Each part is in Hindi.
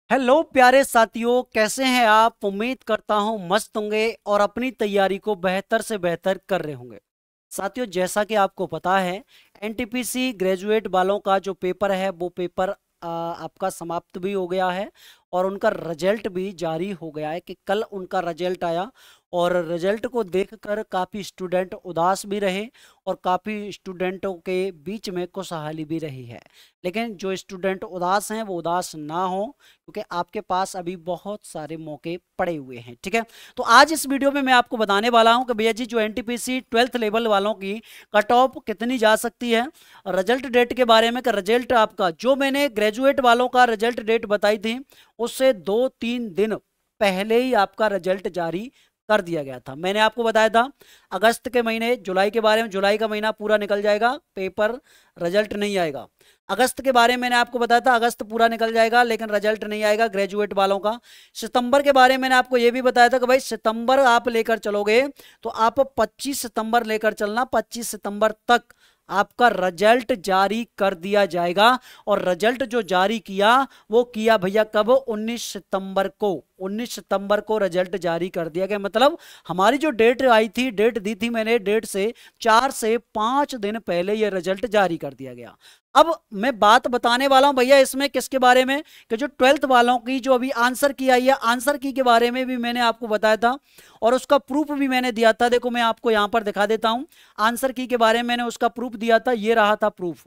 हेलो प्यारे साथियों, कैसे हैं आप। उम्मीद करता हूं मस्त होंगे और अपनी तैयारी को बेहतर से बेहतर कर रहे होंगे। साथियों, जैसा कि आपको पता है, एनटीपीसी ग्रेजुएट वालों का जो पेपर है वो पेपर आपका समाप्त भी हो गया है और उनका रिजल्ट भी जारी हो गया है कि कल उनका रिजल्ट आया। और रिजल्ट को देखकर काफ़ी स्टूडेंट उदास भी रहे और काफ़ी स्टूडेंटों के बीच में खुशहाली भी रही है। लेकिन जो स्टूडेंट उदास हैं वो उदास ना हो, क्योंकि आपके पास अभी बहुत सारे मौके पड़े हुए हैं। ठीक है, तो आज इस वीडियो में मैं आपको बताने वाला हूं कि भैया जी, जो एनटीपीसी 12th लेवल वालों की कट ऑफ कितनी जा सकती है, रिजल्ट डेट के बारे में। का रिजल्ट आपका जो मैंने ग्रेजुएट वालों का रिजल्ट डेट बताई थी, उससे 2-3 दिन पहले ही आपका रिजल्ट जारी कर दिया गया था। मैंने आपको बताया था अगस्त के महीने, जुलाई के बारे में, जुलाई का महीना पूरा निकल जाएगा, पेपर रिजल्ट नहीं आएगा। अगस्त के बारे में मैंने आपको बताया था अगस्त पूरा निकल जाएगा लेकिन रिजल्ट नहीं आएगा ग्रेजुएट वालों का। सितंबर के बारे में मैंने आपको यह भी बताया था कि भाई सितंबर आप लेकर चलोगे तो आप 25 सितंबर लेकर चलना, 25 सितंबर तक आपका रिजल्ट जारी कर दिया जाएगा। और रिजल्ट जो जारी किया वो किया भैया कब, 19 सितंबर को। 19 सितंबर को रिजल्ट जारी कर दिया गया। मतलब हमारी जो डेट आई थी, डेट दी थी मैंने, डेट से 4 से 5 दिन पहले ये रिजल्ट जारी कर दिया गया। अब मैं बात बताने वाला हूं भैया इसमें किसके बारे में, कि जो 12th वालों की जो अभी आंसर की आई है, आंसर की के बारे में भी मैंने आपको बताया था और उसका प्रूफ भी मैंने दिया था। देखो मैं आपको यहां पर दिखा देता हूं, आंसर की के बारे में मैंने उसका प्रूफ दिया था, ये रहा था प्रूफ।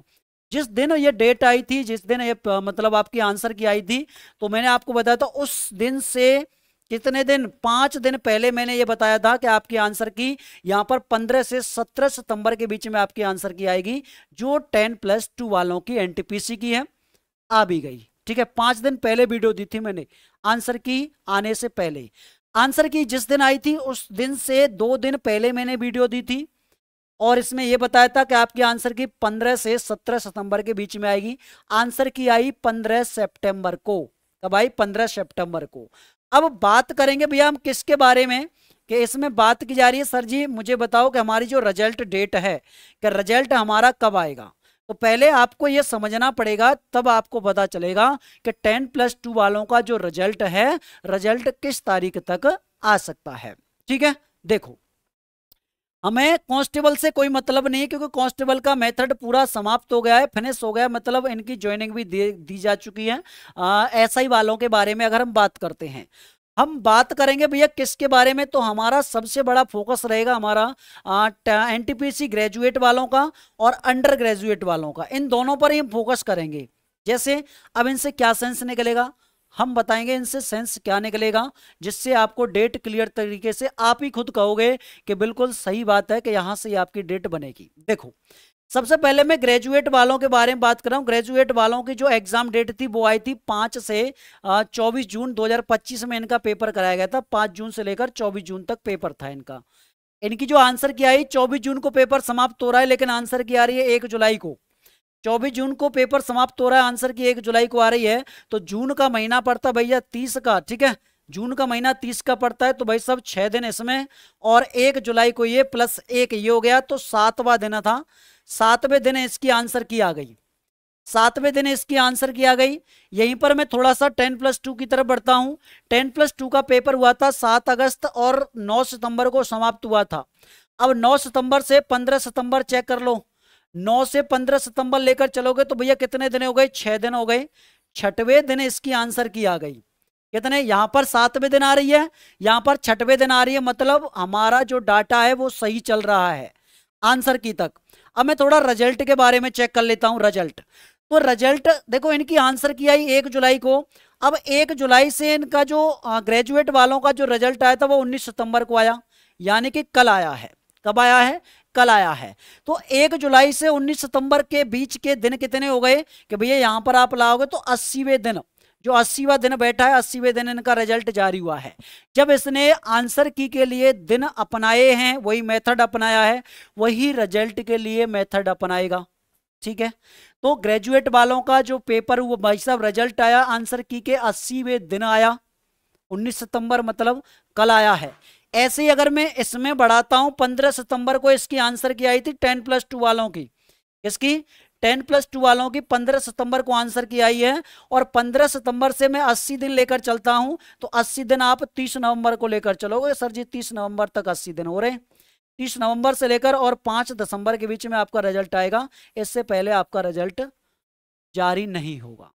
जिस दिन ये डेट आई थी, जिस दिन ये मतलब आपकी आंसर की आई थी, तो मैंने आपको बताया था उस दिन से कितने दिन, 5 दिन पहले मैंने ये बताया था कि आपकी आंसर की यहां पर 15 से 17 सितंबर के बीच में आपकी आंसर की आएगी, जो 10+2 वालों की एनटीपीसी की है, आ भी गई। ठीक है, 5 दिन पहले वीडियो दी थी मैंने आंसर की आने से पहले। आंसर की जिस दिन आई थी उस दिन से 2 दिन पहले मैंने वीडियो दी थी और इसमें यह बताया था कि आपकी आंसर की 15 से 17 सितंबर के बीच में आएगी। आंसर की आई 15 सितंबर को। कब आई? 15 सितंबर को। अब बात करेंगे भैया हम किसके बारे में, कि इसमें बात की जा रही है सर जी मुझे बताओ कि हमारी जो रिजल्ट डेट है, कि रिजल्ट हमारा कब आएगा। तो पहले आपको यह समझना पड़ेगा, तब आपको पता चलेगा कि 10+2 वालों का जो रिजल्ट है, रिजल्ट किस तारीख तक आ सकता है। ठीक है, देखो हमें कांस्टेबल से कोई मतलब नहीं है, क्योंकि कांस्टेबल का मेथड पूरा समाप्त हो गया है, फिनिश हो गया, मतलब इनकी ज्वाइनिंग भी दी जा चुकी है। एसआई वालों के बारे में अगर हम बात करते हैं, हम बात करेंगे भैया किसके बारे में, तो हमारा सबसे बड़ा फोकस रहेगा हमारा एनटीपीसी ग्रेजुएट वालों का और अंडर ग्रेजुएट वालों का, इन दोनों पर ही हम फोकस करेंगे। जैसे अब इनसे क्या सेंस निकलेगा, हम बताएंगे इनसे सेंस क्या निकलेगा, जिससे आपको डेट क्लियर तरीके से आप ही खुद कहोगे कि बिल्कुल सही बात है कि यहां से आपकी डेट बनेगी। देखो सबसे पहले मैं ग्रेजुएट वालों के बारे में बात कर रहा हूं। ग्रेजुएट वालों की जो एग्जाम डेट थी वो आई थी 5 से 24 जून 2025 में इनका पेपर कराया गया था। 5 जून से लेकर 24 जून तक पेपर था इनका। इनकी जो आंसर की आई, 24 जून को पेपर समाप्त हो रहा है लेकिन आंसर की आ रही है 1 जुलाई को। 24 जून को पेपर समाप्त हो रहा है, आंसर की 1 जुलाई को आ रही है, तो जून का महीना पड़ता भैया 30 का। ठीक है, जून का महीना 30 का पड़ता है, तो भाई सब 6 दिन इसमें और 1 जुलाई को ये प्लस 1 ये हो गया, तो 7वां दिन था। 7वें दिन इसकी आंसर की आ गई, 7वें दिन इसकी आंसर की आ गई। यहीं पर मैं थोड़ा सा 10+2 की तरफ बढ़ता हूं। 10+2 का पेपर हुआ था 7 अगस्त और 9 सितंबर को समाप्त हुआ था। अब 9 सितंबर से 15 सितंबर चेक कर लो, 9 से 15 सितंबर लेकर चलोगे तो भैया कितने दिन हो गए, 6 दिन हो गए। 6वें दिन इसकी आंसर की आ गई। कितने, यहां पर 7वें दिन आ रही है, यहां पर 6वें दिन आ रही है, मतलब हमारा जो डाटा है वो सही चल रहा है आंसर की तक। अब मैं थोड़ा रिजल्ट के बारे में चेक कर लेता हूं। रिजल्ट, तो रिजल्ट देखो इनकी आंसर की आई 1 जुलाई को। अब 1 जुलाई से इनका जो ग्रेजुएट वालों का जो रिजल्ट आया था वो 19 सितंबर को आया, यानी कि कल आया है। कब आया है? कल आया है। तो 1 जुलाई से 19 सितंबर के बीच के दिन कितने हो गए, कि भैया यहां पर आप लाओगे तो 80वें दिन, जो 80वां दिन बैठा है, 80वें दिन इनका रिजल्ट जारी हुआ है। जब इसने आंसर की के लिए दिन अपनाए हैं, वही मेथड अपनाया है, वही रिजल्ट के लिए मेथड अपनाएगा। ठीक है, तो ग्रेजुएट वालों का जो पेपर हुआ भाई साहब, रिजल्ट आया आंसर की के 80वें दिन आया, 19 सितंबर मतलब कल आया है। ऐसे ही अगर मैं इसमें बढ़ाता हूं, 15 सितंबर को इसकी आंसर की आई थी 10+2 वालों की, इसकी 10+2 वालों की 15 सितंबर को आंसर की आई है, और 15 सितंबर से मैं 80 दिन लेकर चलता हूं, तो 80 दिन आप 30 नवंबर को लेकर चलोगे। सर जी 30 नवंबर तक 80 दिन हो रहे हैं, 30 नवंबर से लेकर और 5 दिसंबर के बीच में आपका रिजल्ट आएगा, इससे पहले आपका रिजल्ट जारी नहीं होगा।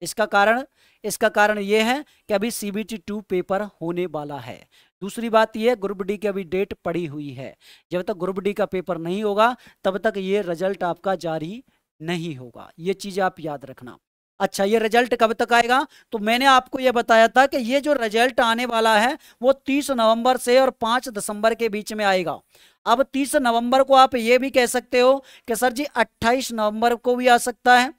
इसका कारण यह है कि अभी CBT 2 पेपर होने वाला है। दूसरी बात यह, ग्रुप डी की अभी डेट पड़ी हुई है, जब तक ग्रुप डी का पेपर नहीं होगा तब तक ये रिजल्ट आपका जारी नहीं होगा, ये चीज आप याद रखना। अच्छा, ये रिजल्ट कब तक आएगा? तो मैंने आपको ये बताया था कि ये जो रिजल्ट आने वाला है वो 30 नवंबर से और 5 दिसंबर के बीच में आएगा। अब 30 नवंबर को आप ये भी कह सकते हो कि सर जी 28 नवंबर को भी आ सकता है,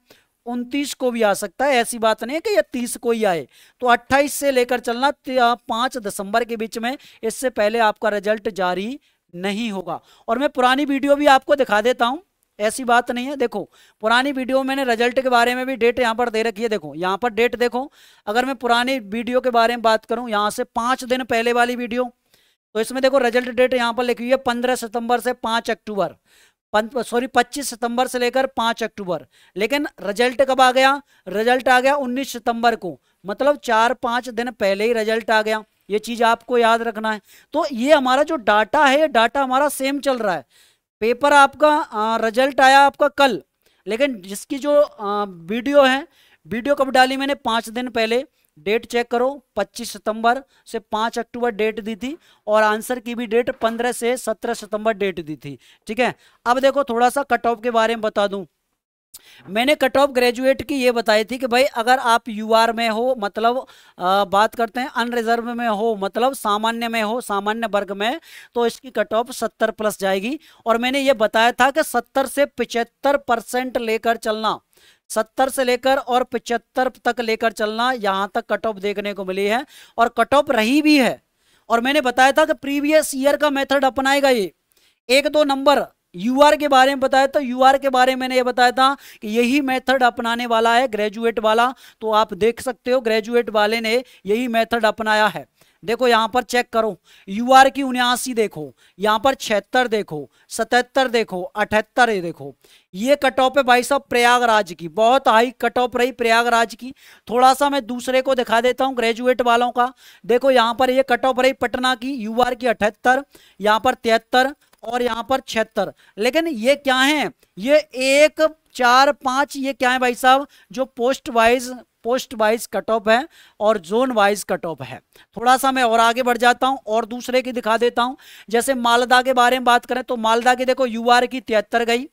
29 को भी आ सकता है, ऐसी बात नहीं है कि ये 30 को ही आए। तो 28 से लेकर चलना 5 दिसंबर के बीच में, इससे पहले आपका रिजल्ट जारी नहीं होगा। और मैं पुरानी वीडियो भी आपको दिखा देता हूं, ऐसी बात नहीं है। देखो पुरानी वीडियो में मैंने रिजल्ट के बारे में भी डेट यहां पर दे रखी है, देखो यहां पर डेट देखो। अगर मैं पुरानी वीडियो के बारे में बात करूं, यहां से 5 दिन पहले वाली वीडियो, तो इसमें देखो रिजल्ट डेट यहां पर लिखी हुई है 15 सितंबर से 5 अक्टूबर, 25 सितंबर से लेकर 5 अक्टूबर। लेकिन रिजल्ट कब आ गया? रिजल्ट आ गया 19 सितंबर को, मतलब 4-5 दिन पहले ही रिजल्ट आ गया। ये चीज आपको याद रखना है। तो ये हमारा जो डाटा है, डाटा हमारा सेम चल रहा है। पेपर आपका रिजल्ट आया आपका कल, लेकिन जिसकी जो वीडियो है, वीडियो कब डाली मैंने? 5 दिन पहले। डेट चेक करो, 25 सितंबर से 5 अक्टूबर डेट दी थी, और आंसर की भी डेट 15 से 17 सितंबर डेट दी थी। ठीक है, अब देखो थोड़ा सा कट ऑफ के बारे में बता दूं। मैंने कट ऑफ ग्रेजुएट की ये बताई थी कि भाई अगर आप यूआर में हो, मतलब बात करते हैं अनरिजर्व में हो, मतलब सामान्य में हो, सामान्य वर्ग में, तो इसकी कट ऑफ 70 प्लस जाएगी। और मैंने ये बताया था कि 70 से 75% लेकर चलना, 70 से लेकर और 75 तक लेकर चलना, यहां तक कट ऑफ देखने को मिली है, और कट ऑफ रही भी है। और मैंने बताया था कि प्रीवियस ईयर का मेथड अपनाएगा ये। 1-2 नंबर यूआर के बारे में बताया, तो यूआर के बारे में मैंने ये बताया था कि यही मेथड अपनाने वाला है ग्रेजुएट वाला। तो आप देख सकते हो ग्रेजुएट वाले ने यही मेथड अपनाया है। देखो यहां पर चेक करो, यूआर की 79 देखो, यहां पर 76 देखो, 77 देखो, 78 देखो। ये कट ऑफ है भाई साहब प्रयागराज की, बहुत हाई कट ऑफ रही प्रयागराज की। थोड़ा सा मैं दूसरे को दिखा देता हूं ग्रेजुएट वालों का। देखो यहां पर ये कट ऑफ रही पटना की, यूआर की 78, यहां पर 73 और यहां पर 76। लेकिन ये क्या है? ये 1, 4, 5 ये क्या है भाई साहब? जो पोस्ट वाइज कट ऑफ है और जोन वाइज कट ऑफ है। थोड़ा सा मैं और आगे बढ़ जाता हूं और दूसरे की दिखा देता हूं। जैसे मालदा के बारे में बात करें, तो मालदा की देखो यूआर की 73 गई,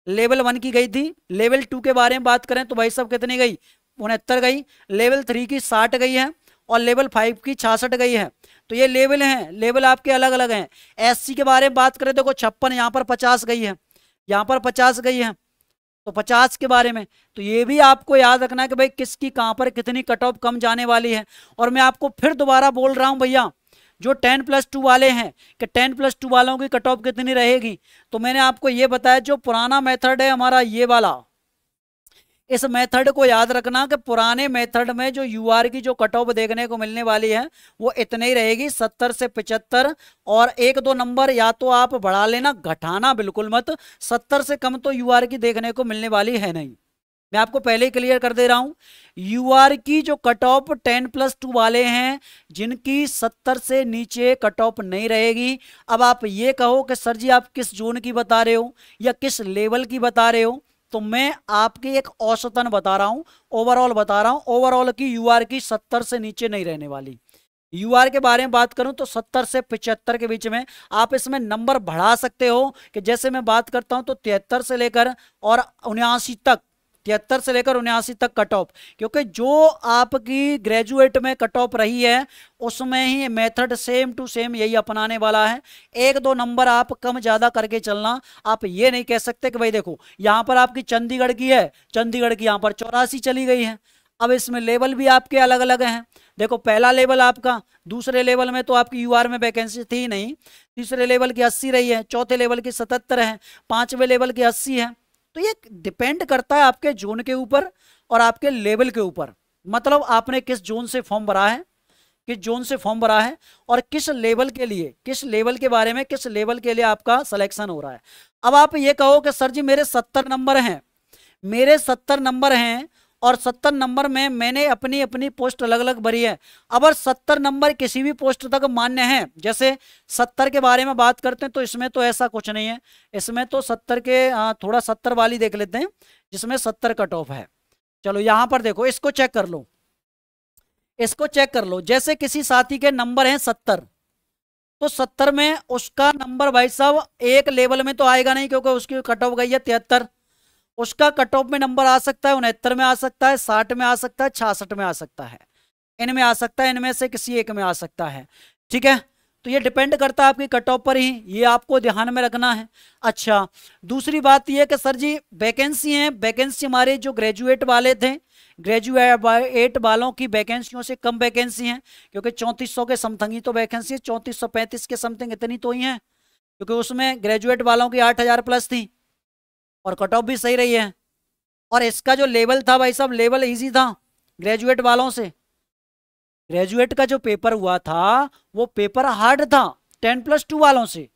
लेवल 1 की गई थी। लेवल 2 के बारे में बात करें तो भाई साहब कितनी गई? 69 गई। लेवल 3 की 60 गई है, और लेवल 5 की 66 गई है। तो ये लेवल हैं, लेवल आपके अलग अलग हैं। एससी के बारे में बात करें, देखो 56, यहाँ पर 50 गई है, यहाँ पर 50 गई है, तो 50 के बारे में। तो ये भी आपको याद रखना है कि भाई किसकी कहां पर कितनी कट ऑफ कम जाने वाली है। और मैं आपको फिर दोबारा बोल रहा हूं भैया, जो 10+2 वाले हैं कि 10+2 वालों की कट ऑफ कितनी रहेगी, तो मैंने आपको ये बताया जो पुराना मेथड है हमारा ये वाला, इस मेथड को याद रखना कि पुराने मेथड में जो यूआर की जो कट ऑफ देखने को मिलने वाली है वो इतने ही रहेगी, 70 से 75। और 1-2 नंबर या तो आप बढ़ा लेना, घटाना बिल्कुल मत। 70 से कम तो यूआर की देखने को मिलने वाली है नहीं, मैं आपको पहले ही क्लियर कर दे रहा हूं। यूआर की जो कट ऑफ 10+2 वाले हैं, जिनकी 70 से नीचे कट ऑफ नहीं रहेगी। अब आप ये कहो कि सर जी आप किस जोन की बता रहे हो या किस लेवल की बता रहे हो, तो मैं आपकी एक औसतन बता रहा हूं, ओवरऑल बता रहा हूं। ओवरऑल की यूआर की 70 से नीचे नहीं रहने वाली। यूआर के बारे में बात करूं तो 70 से 75 के बीच में आप इसमें नंबर बढ़ा सकते हो, कि जैसे मैं बात करता हूं तो 73 से लेकर और 79 तक, 73 से लेकर 79 तक कट ऑफ। क्योंकि जो आपकी ग्रेजुएट में कट ऑफ रही है उसमें ही मेथड सेम टू सेम यही अपनाने वाला है। 1-2 नंबर आप कम ज्यादा करके चलना। आप ये नहीं कह सकते कि भाई देखो यहां पर आपकी चंडीगढ़ की है, चंडीगढ़ की यहां पर 84 चली गई है। अब इसमें लेवल भी आपके अलग अलग हैं। देखो पहला लेवल आपका, दूसरे लेवल में तो आपकी यूआर में वैकेंसी थी नहीं, तीसरे लेवल की 80 रही है, चौथे लेवल की 77 है, 5वें लेवल की 80 है। तो ये डिपेंड करता है आपके जोन के ऊपर और आपके लेवल के ऊपर, मतलब आपने किस जोन से फॉर्म भरा है, किस जोन से फॉर्म भरा है और किस लेवल के लिए, किस लेवल के बारे में, किस लेवल के लिए आपका सिलेक्शन हो रहा है। अब आप ये कहो कि सर जी मेरे 70 नंबर हैं, मेरे 70 नंबर हैं और 70 नंबर में मैंने अपनी अपनी पोस्ट अलग अलग भरी है। अगर 70 नंबर किसी भी पोस्ट तक मान्य है, जैसे 70 के बारे में बात करते हैं तो इसमें तो ऐसा कुछ नहीं है, इसमें तो 70 के थोड़ा 70 वाली देख लेते हैं जिसमें 70 कट ऑफ है। चलो यहां पर देखो, इसको चेक कर लो, इसको चेक कर लो। जैसे किसी साथी के नंबर हैं 70, तो 70 में उसका नंबर भाई साहब एक लेवल में तो आएगा नहीं क्योंकि उसकी कट ऑफ गई है 73। उसका कट ऑफ में नंबर आ सकता है 69 में आ सकता है, 60 में आ सकता है, 66 में आ सकता है, इनमें आ सकता है, इनमें से किसी एक में आ सकता है। ठीक है, तो ये डिपेंड करता है आपकी कट ऑफ पर ही, ये आपको ध्यान में रखना है। अच्छा, दूसरी बात ये कि सर जी वैकेंसी है, वैकेंसी हमारे जो ग्रेजुएट वाले थे, ग्रेजुएट वालों की वैकेंसियों से कम वैकेंसी है, क्योंकि 3400 के समथिंग ही तो वैकेंसी है, 3435 के समथिंग इतनी तो ही है, क्योंकि उसमें ग्रेजुएट वालों की 8000 प्लस थी और कट ऑफ भी सही रही है। और इसका जो लेवल था भाई साहब, लेवल इजी था ग्रेजुएट वालों से। ग्रेजुएट का जो पेपर हुआ था वो पेपर हार्ड था 10+2 वालों से,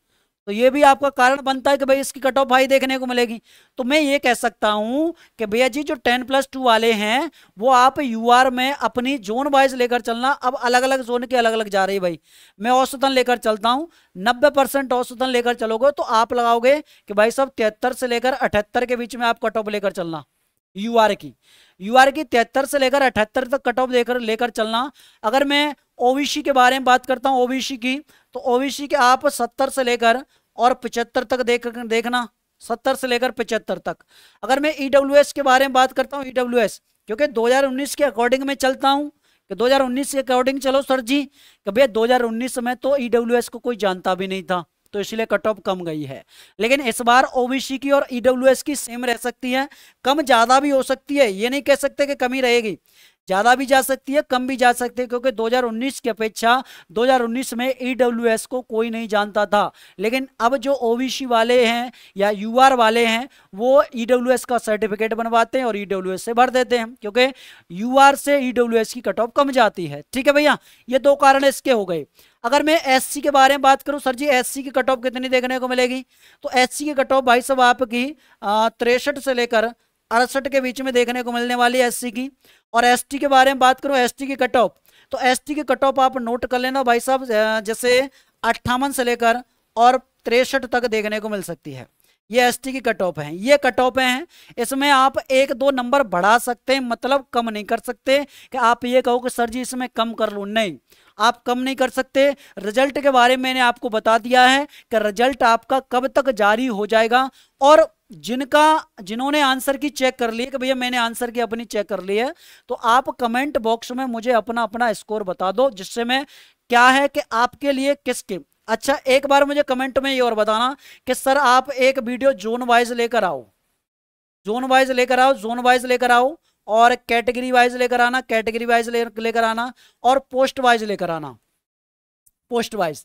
तो ये भी आपका कारण बनता है कि भाई इसकी कट ऑफ हाई देखने को मिलेगी। तो मैं ये कह सकता हूं कि भैया जी जो 10+2 वाले हैं वो आप यूआर में अपनी जोन वाइज लेकर चलना। अब अलग अलग जोन के अलग अलग जा रही है भाई, मैं औसतन लेकर चलता हूं, 90% औसतन लेकर चलोगे तो आप लगाओगे कि भाई साहब 73 से लेकर 78 के बीच में आप कट ऑफ लेकर चलना यूआर की। यूआर की 73 से लेकर 78 तक कट ऑफ लेकर चलना। अगर मैं ओबीसी के बारे में बात करता हूं, ओबीसी की, तो ओबीसी के आप 70 से लेकर और 75 तक देखना, 70 से लेकर 75 तक। अगर मैं ईडब्ल्यूएस के बारे में बात करता हूं, ईडब्ल्यूएस क्योंकि 2019 के अकॉर्डिंग में चलता हूं कि 2019 के अकॉर्डिंग चलो सर जी कि भैया 2019 में तो ईडब्ल्यूएस को कोई जानता भी नहीं था, तो इसलिए कट ऑफ कम गई है। लेकिन इस बार ओबीसी की और ईडब्ल्यूएस की सेम रह सकती है, कम ज्यादा भी हो सकती है, ये नहीं कह सकते कि कमी रहेगी, ज्यादा भी जा सकती है, कम भी जा सकती है, क्योंकि 2019 की अपेक्षा 2019 में ईडब्ल्यूएस को कोई नहीं जानता था। लेकिन अब जो ओबीसी वाले हैं या यूआर वाले हैं वो ईडब्ल्यूएस का सर्टिफिकेट बनवाते हैं और ईडब्ल्यूएस से भर देते हैं, क्योंकि यूआर से ईडब्ल्यूएस की कट ऑफ कम जाती है। ठीक है भैया, ये दो कारण इसके हो गए। अगर मैं एससी के बारे में बात करूं, सर जी एससी की कट ऑफ कितनी देखने को मिलेगी, तो एससी की कट ऑफ भाई साहब आपकी 63 से लेकर 68 के बीच में देखने को मिलने वाली है एससी की। और एसटी के बारे में बात करूं, एसटी की कट ऑफ, तो एसटी की कट ऑफ आप नोट कर लेना भाई साहब, जैसे 58 से लेकर और 63 तक देखने को मिल सकती है। ये एसटी की कट ऑफ है, ये कट ऑफ हैं, इसमें आप 1-2 नंबर बढ़ा सकते हैं, मतलब कम नहीं कर सकते कि आप ये कहो कि सर जी इसमें कम कर लूं, नहीं, आप कम नहीं कर सकते। रिजल्ट के बारे में मैंने आपको बता दिया है कि रिजल्ट आपका कब तक जारी हो जाएगा। और जिन्होंने आंसर की चेक कर ली है कि भैया मैंने आंसर की अपनी चेक कर ली है, तो आप कमेंट बॉक्स में मुझे अपना अपना स्कोर बता दो, जिससे मैं क्या है कि आपके लिए किसके। अच्छा, एक बार मुझे कमेंट में ये और बताना कि सर आप एक वीडियो जोन वाइज लेकर आओ, जोन वाइज लेकर आओ, जोन वाइज लेकर आओ, और कैटेगरी वाइज लेकर आना, कैटेगरी वाइज लेकर आना, और पोस्ट वाइज लेकर आना, पोस्ट वाइज।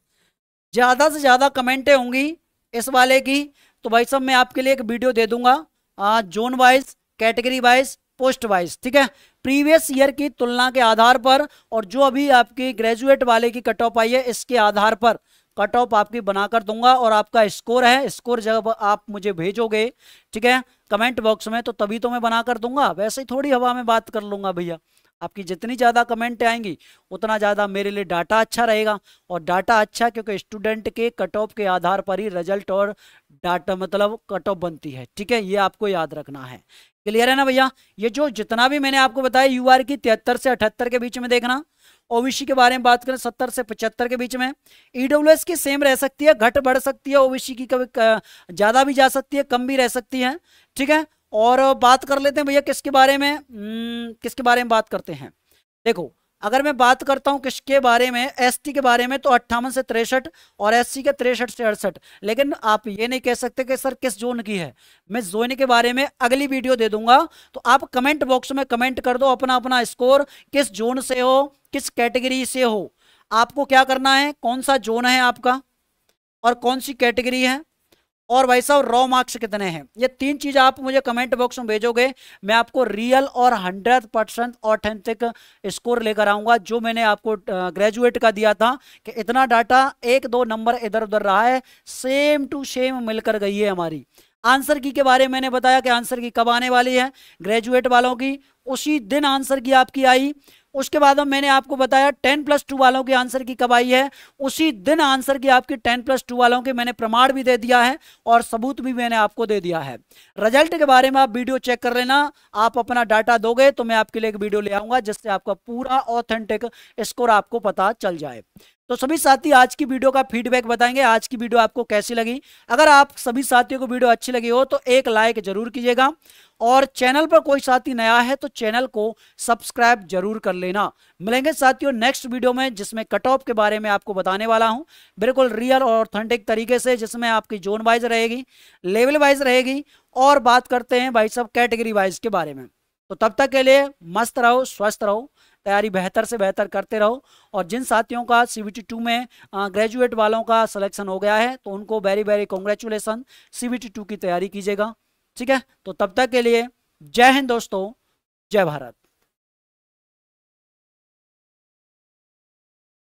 ज्यादा से ज्यादा कमेंटें होंगी इस वाले की तो भाई साहब मैं आपके लिए एक वीडियो दे दूंगा zone wise, category wise, post wise. ठीक है, प्रीवियस ईयर की तुलना के आधार पर और जो अभी आपकी ग्रेजुएट वाले की कट ऑफ आई है इसके आधार पर कट ऑफ आपकी बनाकर दूंगा। और आपका स्कोर है, स्कोर जब आप मुझे भेजोगे ठीक है कमेंट बॉक्स में, तो तभी तो मैं बनाकर दूंगा, वैसे ही थोड़ी हवा में बात कर लूंगा भैया। आपकी जितनी ज़्यादा कमेंट आएंगी उतना ज़्यादा मेरे लिए डाटा अच्छा रहेगा, और डाटा अच्छा क्योंकि स्टूडेंट के कट ऑफ के आधार पर ही रिजल्ट और डाटा मतलब कट ऑफ बनती है। ठीक है, ये आपको याद रखना है। क्लियर है ना भैया? ये जो जितना भी मैंने आपको बताया यूआर की 73 से 78 के बीच में देखना, ओबीसी के बारे में बात करें 70 से 75 के बीच में, ईडब्ल्यूएस की सेम रह सकती है, घट बढ़ सकती है, ओबीसी की कभी ज़्यादा भी जा सकती है, कम भी रह सकती है। ठीक है, और बात कर लेते हैं भैया किसके बारे में, किसके बारे में बात करते हैं। देखो अगर मैं बात करता हूं किसके बारे में, एसटी के बारे में, तो 58 से 63 और एससी के 63 से 68। लेकिन आप ये नहीं कह सकते कि सर किस जोन की है, मैं जोन के बारे में अगली वीडियो दे दूंगा, तो आप कमेंट बॉक्स में कमेंट कर दो अपना अपना स्कोर, किस जोन से हो, किस कैटेगरी से हो। आपको क्या करना है, कौन सा जोन है आपका और कौन सी कैटेगरी है, और भाई साहब रॉ मार्क्स कितने हैं, ये 3 चीज आप मुझे कमेंट बॉक्स में भेजोगे, मैं आपको रियल और 100% ऑथेंटिक स्कोर लेकर आऊंगा। जो मैंने आपको ग्रेजुएट का दिया था कि इतना डाटा 1-2 नंबर इधर उधर रहा है, सेम टू सेम मिलकर गई है हमारी। आंसर की के बारे में मैंने बताया कि आंसर की कब आने वाली है, ग्रेजुएट वालों की उसी दिन आंसर की आपकी आई। उसके बाद मैंने आपको बताया 10+2 वालों की आंसर की कब आई है, उसी दिन आंसर की आपकी 10+2 वालों के मैंने प्रमाण भी दे दिया है और सबूत भी मैंने आपको दे दिया है। रिजल्ट के बारे में आप वीडियो चेक कर लेना, आप अपना डाटा दोगे तो मैं आपके लिए एक वीडियो ले आऊंगा जिससे आपका पूरा ऑथेंटिक स्कोर आपको पता चल जाए। तो सभी साथी आज की वीडियो का फीडबैक बताएंगे, आज की वीडियो आपको कैसी लगी। अगर आप सभी साथियों को वीडियो अच्छी लगी हो तो एक लाइक जरूर कीजिएगा, और चैनल पर कोई साथी नया है तो चैनल को सब्सक्राइब जरूर कर लेना। मिलेंगे साथियों नेक्स्ट वीडियो में जिसमें कट ऑफ के बारे में आपको बताने वाला हूं, बिल्कुल रियल और ऑथेंटिक तरीके से, जिसमें आपकी जोन वाइज रहेगी, लेवल वाइज रहेगी, और बात करते हैं भाई साहब कैटेगरी वाइज के बारे में। तो तब तक के लिए मस्त रहो, स्वस्थ रहो, तैयारी बेहतर से बेहतर करते रहो। और जिन साथियों का CBT 2 में ग्रेजुएट वालों का सिलेक्शन हो गया है तो उनको वेरी वेरी कॉन्ग्रेचुलेसन, CBT 2 की तैयारी कीजिएगा। ठीक है, तो तब तक के लिए जय हिंद दोस्तों, जय भारत।